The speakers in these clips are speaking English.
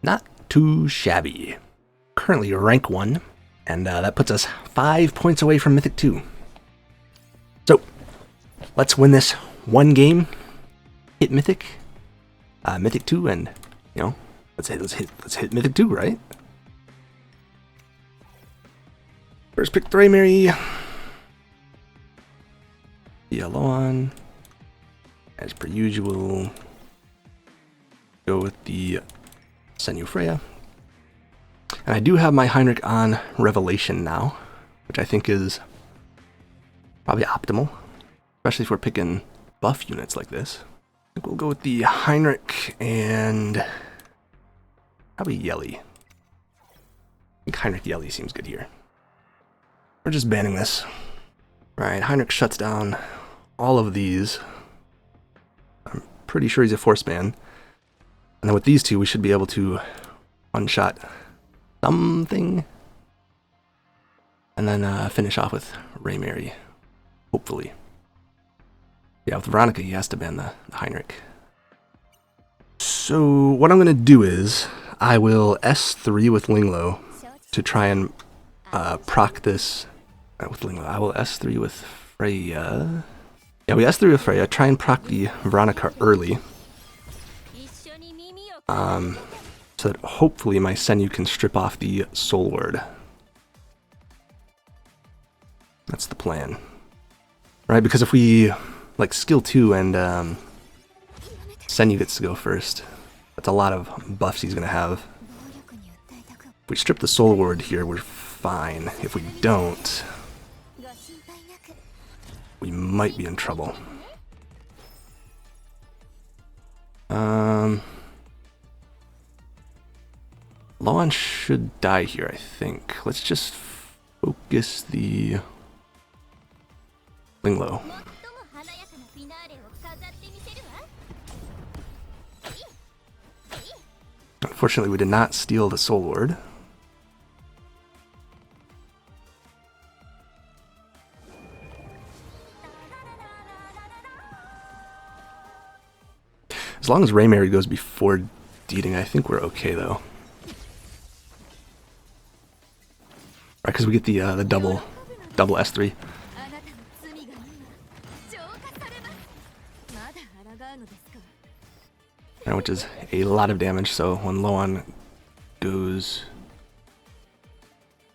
Not too shabby. Currently rank 1, and that puts us 5 points away from Mythic 2. So, let's win this one game, hit Mythic, Mythic 2, and, you know, let's hit Mythic 2, right? First pick Etheria. Yellow on. As per usual. Go with the Senu Freya. And I do have my Heinrich on Revelation now, which I think is probably optimal, especially if we're picking buff units like this. I think we'll go with the Heinrich and probably Yelly. I think Heinrich Yelly seems good here. We're just banning this. Right, Heinrich shuts down all of these. I'm pretty sure he's a force ban. And then with these two, we should be able to one-shot something. And then finish off with Raymary, hopefully. Yeah, with Veronica, he has to ban the Heinrich. So what I'm going to do is, I will S3 with Linglo to try and proc this with Linglo. I will S3 with Freya. Yeah, we S3 with Freya. Try and proc the Veronica early. So that hopefully my Senu can strip off the Soul Word. That's the plan. Right, because if we, like, skill 2 and Senu gets to go first, that's a lot of buffs he's going to have. If we strip the Soul Word here, we're fine. If we don't, we might be in trouble. Loan should die here, I think. Let's just focus the Linglo. Unfortunately, we did not steal the Soul Word. As long as Raymary goes before Deeding, I think we're okay, though. Right, because we get the double S3. Right, which is a lot of damage, so when Loan goes,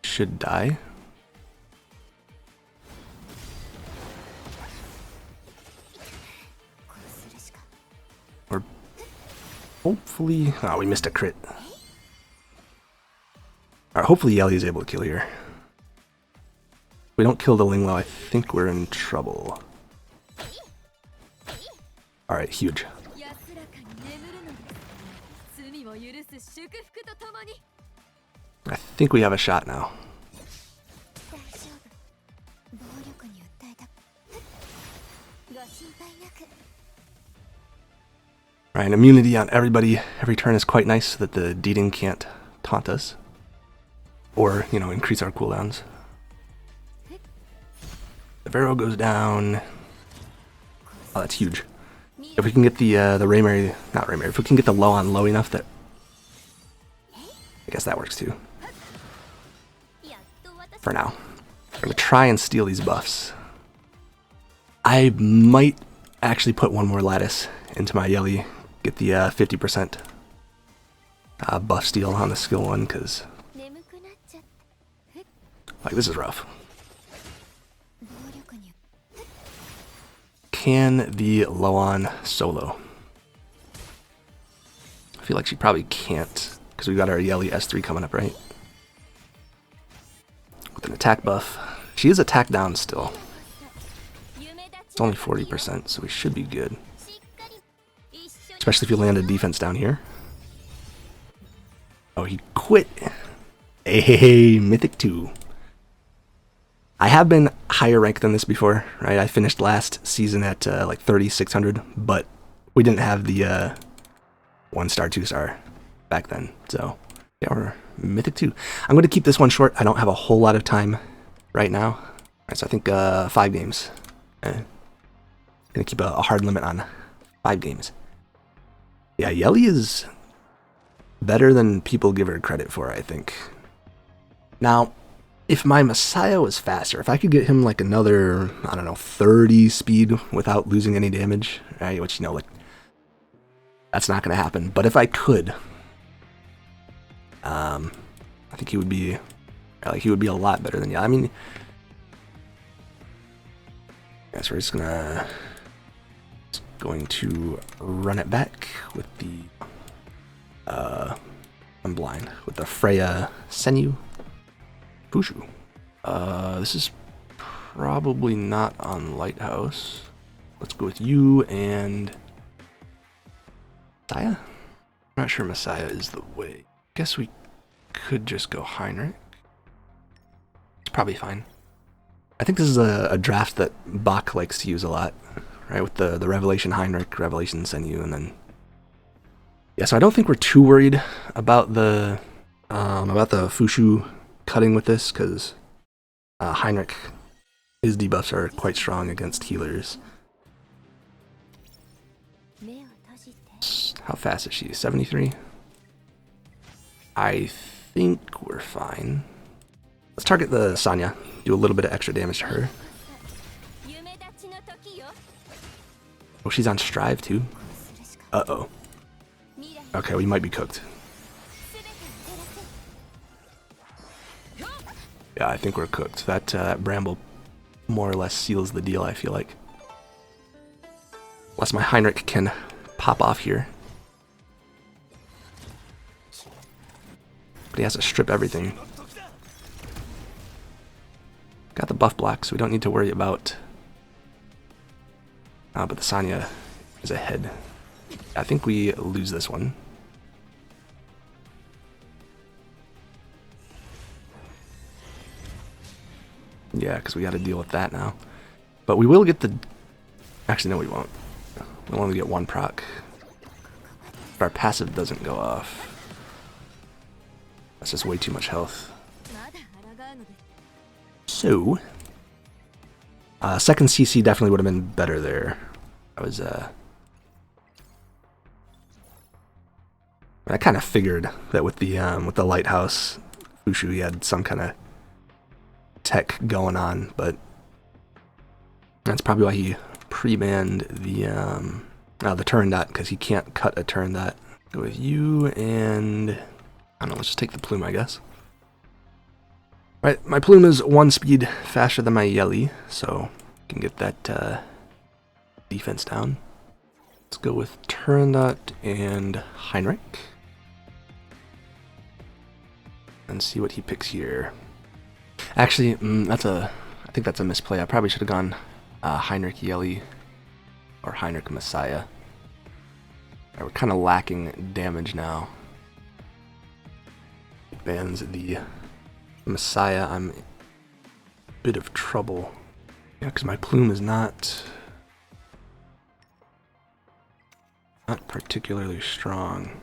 should die. Or hopefully, oh, we missed a crit. Alright, hopefully Yelly is able to kill here. If we don't kill the Linglo, I think we're in trouble. Alright, huge. I think we have a shot now. Alright, immunity on everybody every turn is quite nice so that the Deeding can't taunt us. Or, you know, increase our cooldowns. The Vero goes down. Oh, that's huge. If we can get the Raymary, not Raymary, if we can get the Loan low enough that, I guess that works too. For now. I'm gonna try and steal these buffs. I might actually put one more lattice into my Yelly, get the 50% buff steal on the skill 1, because like, this is rough. Can the Loan solo? I feel like she probably can't, because we got our Yelly S3 coming up, right? With an attack buff. She is attack down still. It's only 40%, so we should be good. Especially if you land a defense down here. Oh, he quit. Hey, Mythic 2. I have been higher ranked than this before, right? I finished last season at like 3,600, but we didn't have the 1-star, 2-star back then. So, yeah, we're Mythic 2. I'm going to keep this one short. I don't have a whole lot of time right now. All right, so I think 5 games. Going to keep a hard limit on 5 games. Yeah, Yelly is better than people give her credit for, I think. Now, if my Messiah was faster, if I could get him like another, I don't know, 30 speed without losing any damage, right? Which, you know, like, that's not going to happen. But if I could, I think he would be, like, he would be a lot better than, yeah, I mean, yeah, so we're just going to run it back with the, I'm blind, with the Freya Senyu Fushu. This is probably not on Lighthouse. Let's go with you and Messiah? I'm not sure Messiah is the way. Guess we could just go Heinrich. It's probably fine. I think this is a draft that Bach likes to use a lot, right? With the Revelation Heinrich, Revelation Senyu, and then... Yeah, so I don't think we're too worried about the Fushu cutting with this, because Heinrich, his debuffs are quite strong against healers. How fast is she? 73? I think we're fine. Let's target the Sanya, do a little bit of extra damage to her. Oh, she's on Strive too? Uh-oh. Okay, we might be cooked. Yeah, I think we're cooked. That Bramble more or less seals the deal, I feel like. Unless my Heinrich can pop off here. But he has to strip everything. Got the buff block, so we don't need to worry about... but the Sanya is ahead. I think we lose this one. Yeah, because we got to deal with that now. But we will get the... Actually, no, we won't. We'll only get one proc. If our passive doesn't go off. That's just way too much health. So... second CC definitely would have been better there. I was, I kind of figured that with the Lighthouse Fushu, he had some kind of tech going on, but that's probably why he pre-banned the turn dot, because he can't cut a turn dot. Go with you, and I don't know, let's just take the plume, I guess. Right, my plume is 1 speed faster than my Yelly, so I can get that defense down. Let's go with turn dot and Heinrich. And see what he picks here. Actually, I think that's a misplay. I probably should have gone Heinrich Yelly or Heinrich Messiah. We're kind of lacking damage now. Bans the Messiah. I'm in a bit of trouble. Yeah, because my plume is not particularly strong.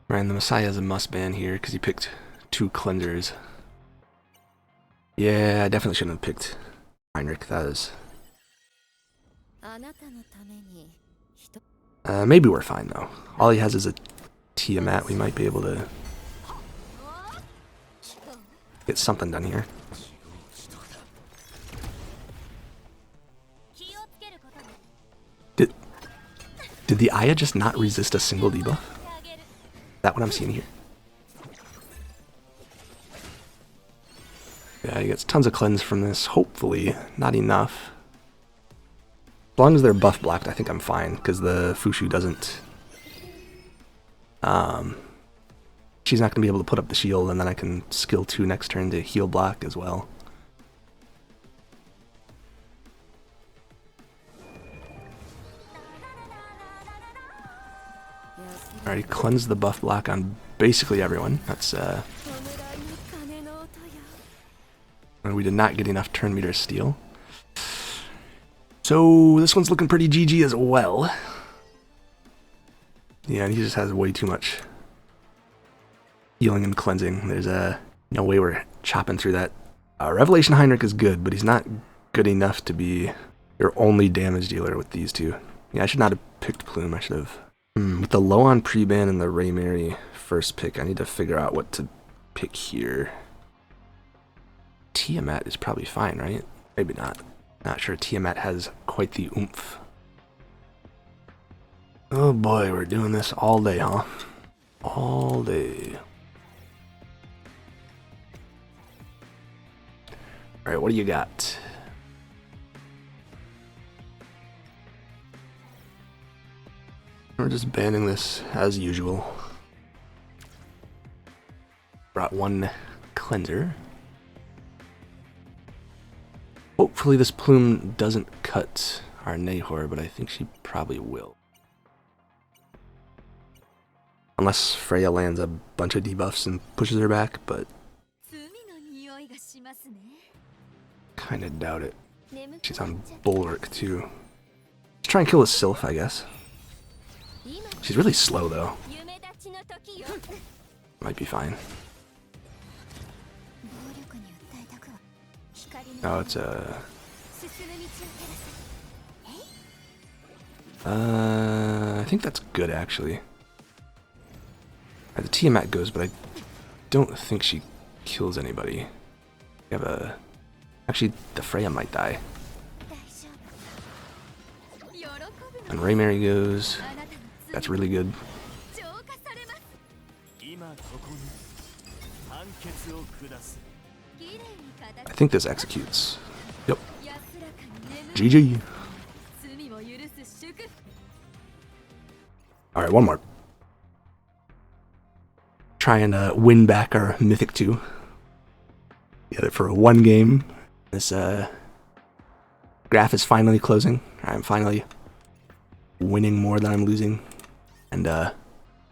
Right, and the Messiah is a must ban here because he picked 2 cleansers. Yeah, I definitely shouldn't have picked Heinrich. That is... maybe we're fine though. All he has is a Tiamat. We might be able to get something done here. Did the Aya just not resist a single debuff? Is that what I'm seeing here? Yeah, he gets tons of cleanse from this. Hopefully, not enough. As long as they're buff blocked, I think I'm fine, because the Fushu doesn't... she's not going to be able to put up the shield, and then I can skill 2 next turn to heal block as well. Alright, cleanse the buff block on basically everyone. That's, we did not get enough turn meter steal. So, this one's looking pretty GG as well. Yeah, and he just has way too much healing and cleansing. There's no way we're chopping through that. Revelation Heinrich is good, but he's not good enough to be your only damage dealer with these two. Yeah, I should not have picked Plume. I should have With the low on pre-ban and the Ray Mary first pick, I need to figure out what to pick here. Tiamat is probably fine, right? Maybe not. Not sure Tiamat has quite the oomph. Oh boy, we're doing this all day, huh? All day. Alright, what do you got? We're just banning this as usual. Brought one cleanser. Hopefully this plume doesn't cut our Nahor, but I think she probably will. Unless Freya lands a bunch of debuffs and pushes her back, but kinda doubt it. She's on Bulwark too. Let's try and kill a Sylph, I guess. She's really slow though. Might be fine. Oh, it's a... I think that's good actually. The Tiamat goes, but I don't think she kills anybody. We have a... Actually, the Freya might die. And Ray Mary goes. That's really good. I think this executes. Yep. GG. Alright, one more. Try and win back our Mythic 2. Get it for one game. This graph is finally closing. I'm finally winning more than I'm losing. And a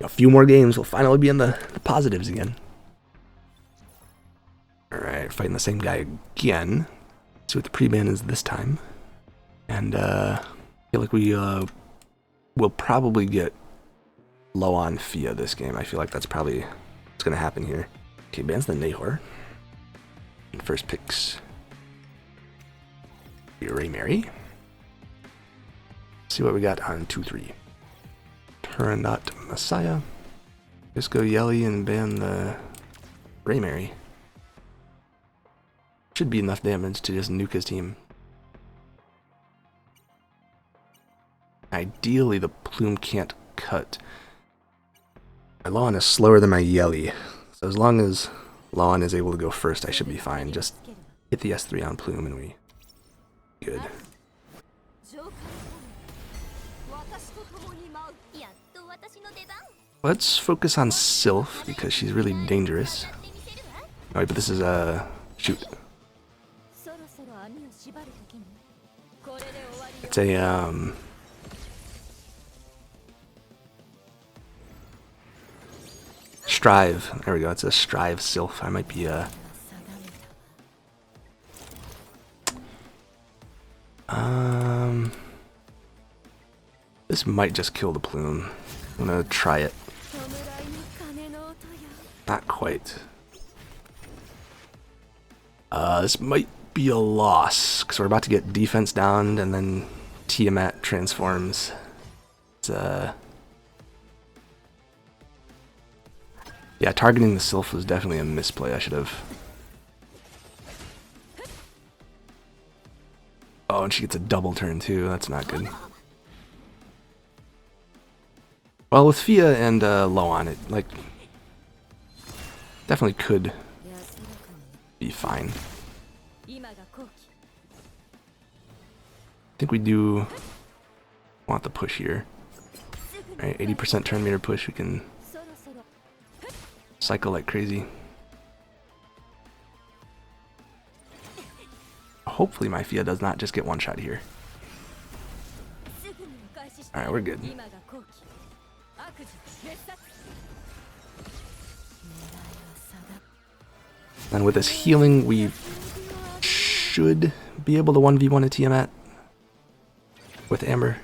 few more games will finally be in the positives again. Alright, fighting the same guy again. See what the pre-ban is this time. And I feel like we will probably get low on Fia this game. I feel like that's probably what's going to happen here. Okay, bans the Nahor. And first picks Ray Mary. See what we got on 2-3. Turandot Messiah. Just go Yelly and ban the Ray Mary. Should be enough damage to just nuke his team. Ideally, the plume can't cut. My Lawn is slower than my Yelly, so as long as Lawn is able to go first, I should be fine. Just hit the S3 on plume and we good. Let's focus on Sylph because she's really dangerous. Oh, wait, but this is a shoot. It's a Strive. There we go. It's a Strive Sylph. I might be this might just kill the plume. I'm gonna try it. Not quite. This might be a loss because we're about to get defense down and then Tiamat transforms. It's yeah, targeting the Sylph was definitely a misplay. I should have. Oh, and she gets a double turn too. That's not good. Well, with Fia and low on it, like, definitely could be fine. I think we do want the push here. Alright, 80% turn meter push. We can cycle like crazy. Hopefully my Fia does not just get one shot here. Alright, we're good. And with this healing, we should be able to 1v1 a Tiamat with Amber.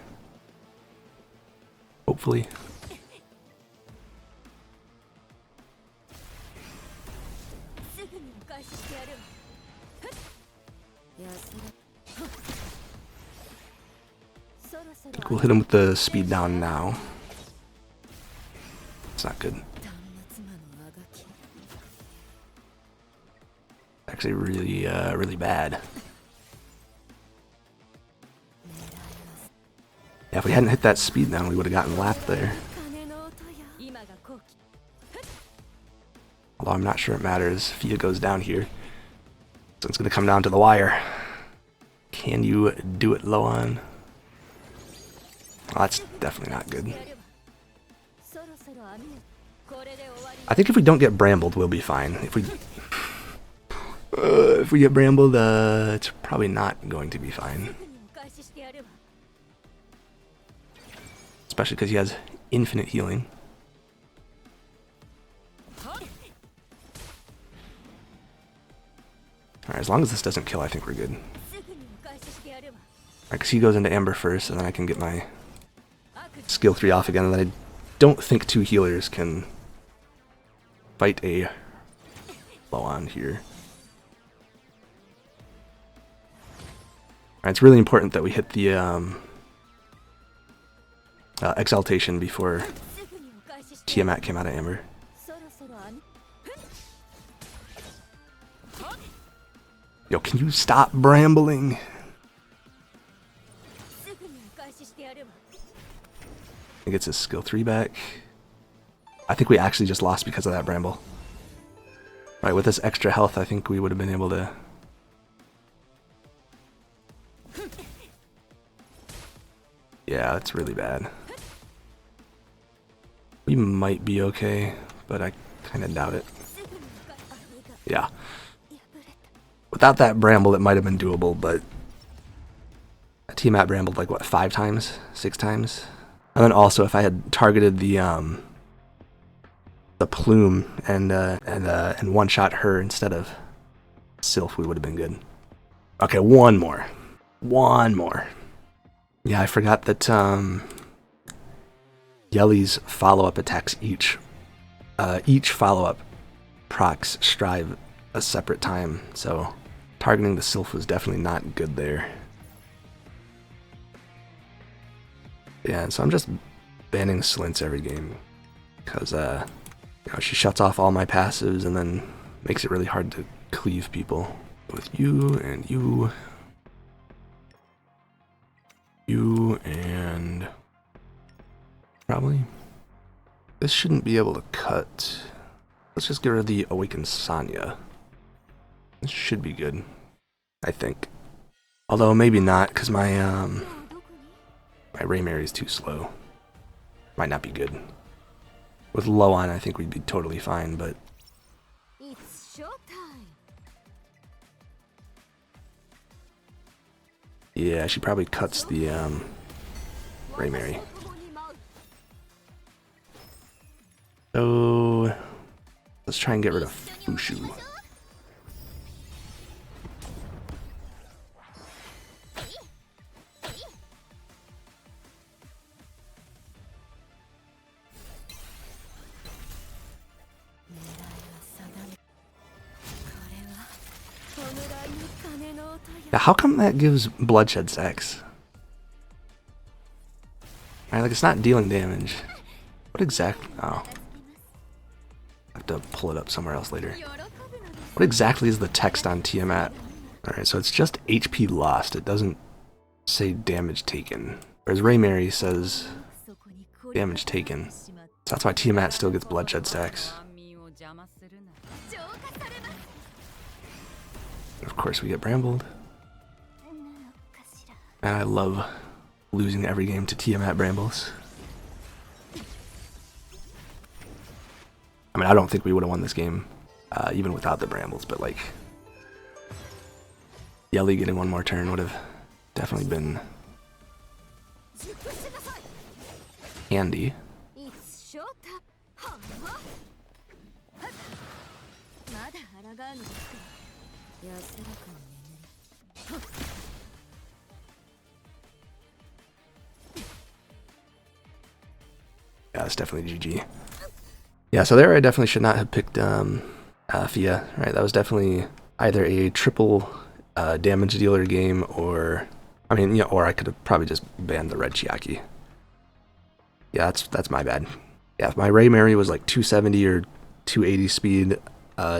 Hopefully. I think we'll hit him with the speed down now. It's not good. Actually really, really bad. Yeah, if we hadn't hit that speed down, we would have gotten lapped there. Although I'm not sure it matters. Fia goes down here. So it's going to come down to the wire. Can you do it, Loan? Well, that's definitely not good. I think if we don't get brambled, we'll be fine. If we get brambled, it's probably not going to be fine. Especially because he has infinite healing. Alright, as long as this doesn't kill, I think we're good. Alright, because he goes into Amber first, and then I can get my skill 3 off again, and then I don't think 2 healers can fight a Loan here. Alright, it's really important that we hit the Exaltation before Tiamat came out of Amber. Yo, can you stop brambling? He gets his skill 3 back. I think we actually just lost because of that bramble. Right, with this extra health, I think we would have been able to... Yeah, that's really bad. We might be okay, but I kind of doubt it. Yeah. Without that bramble, it might have been doable, but Tiamat brambled like, what, 5 times? 6 times? And then also, if I had targeted the plume and one-shot her instead of Sylph, we would have been good. Okay, one more. One more. Yeah, I forgot that Yeli's follow-up attacks each follow-up procs strive a separate time, so targeting the Sylph was definitely not good there. Yeah, so I'm just banning Slints every game because you know, she shuts off all my passives and then makes it really hard to cleave people. With you and you and probably this shouldn't be able to cut. Let's just get rid of the Awakened Sanya. This should be good, I think. Although maybe not, because my Raymary is too slow. Might not be good. With Loan, I think we'd be totally fine, but... It's showtime. Yeah, she probably cuts the Raymary. So... let's try and get rid of Fushu. Now, how come that gives bloodshed sex? Right, like it's not dealing damage. What exactly? Oh, I have to pull it up somewhere else later. What exactly is the text on Tiamat? All right, so it's just HP lost. It doesn't say damage taken, whereas Raymary says damage taken. So that's why Tiamat still gets bloodshed stacks. Of course, we get brambled. And I love losing every game to Tiamat brambles. I mean, I don't think we would have won this game, even without the brambles, but like, Yeli getting one more turn would have definitely been handy. Yeah, that's definitely GG. Yeah, so there I definitely should not have picked Fia, right? That was definitely either a triple damage dealer game, or, I mean, you know, or I could have probably just banned the red Chiaki. Yeah, that's my bad. Yeah, if my Ray Mary was like 270 or 280 speed,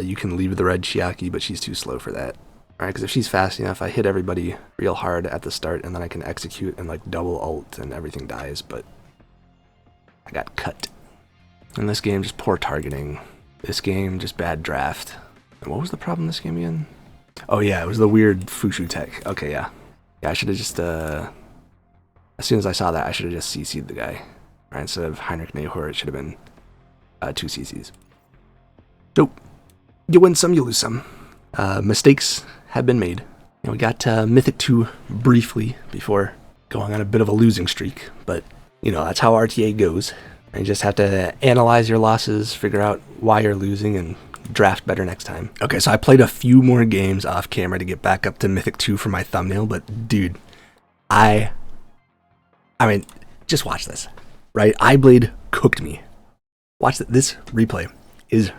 you can leave the red Chiaki, but she's too slow for that. Alright, because if she's fast enough, I hit everybody real hard at the start, and then I can execute and like double ult and everything dies, but I got cut. In this game, just poor targeting. This game, just bad draft. And what was the problem in this game again? Oh yeah, it was the weird Fushu tech. Okay, yeah. Yeah, I should have just, as soon as I saw that, I should have just CC'd the guy. Right, instead of Heinrich Nehor, it should have been 2 CCs. So, you win some, you lose some. Mistakes have been made. You know, we got Mythic 2 briefly before going on a bit of a losing streak, but, you know, that's how RTA goes. You just have to analyze your losses, figure out why you're losing, and draft better next time. Okay, so I played a few more games off camera to get back up to Mythic 2 for my thumbnail, but dude, I mean, just watch this, right? Eyeblade cooked me. Watch that. This replay is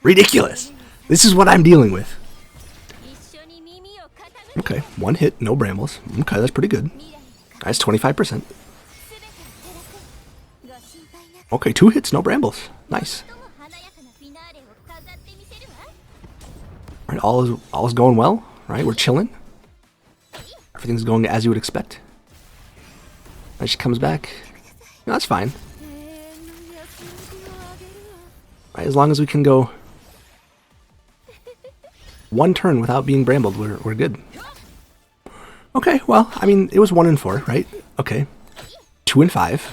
ridiculous. This is what I'm dealing with. Okay, 1 hit, no brambles. Okay, that's pretty good. That's 25%. Okay, 2 hits, no brambles. Nice. Right, all is going well, right? We're chilling. Everything's going as you would expect. Right, she comes back. No, that's fine. Right, as long as we can go 1 turn without being brambled, we're good. Okay, well, I mean, it was 1 and 4, right? Okay. 2 and 5.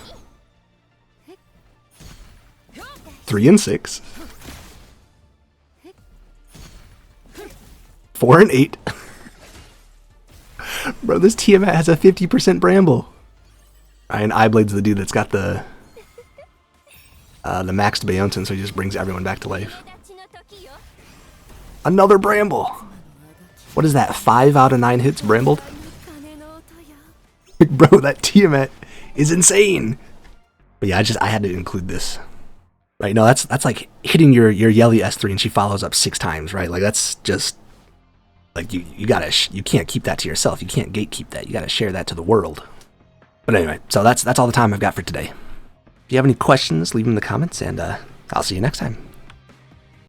3 and 6. 4 and 8. Bro, this Tiamat has a 50% bramble. And Eyeblade's the dude that's got the maxed Beonton, so he just brings everyone back to life. Another bramble. What is that? 5 out of 9 hits brambled? Bro, that Tiamat is insane. But yeah, I had to include this. Right? No, that's like hitting your Yelly S3 and she follows up 6 times, right? Like that's just like you can't keep that to yourself. You can't gatekeep that. You gotta share that to the world. But anyway, so that's all the time I've got for today. If you have any questions, leave them in the comments, and I'll see you next time.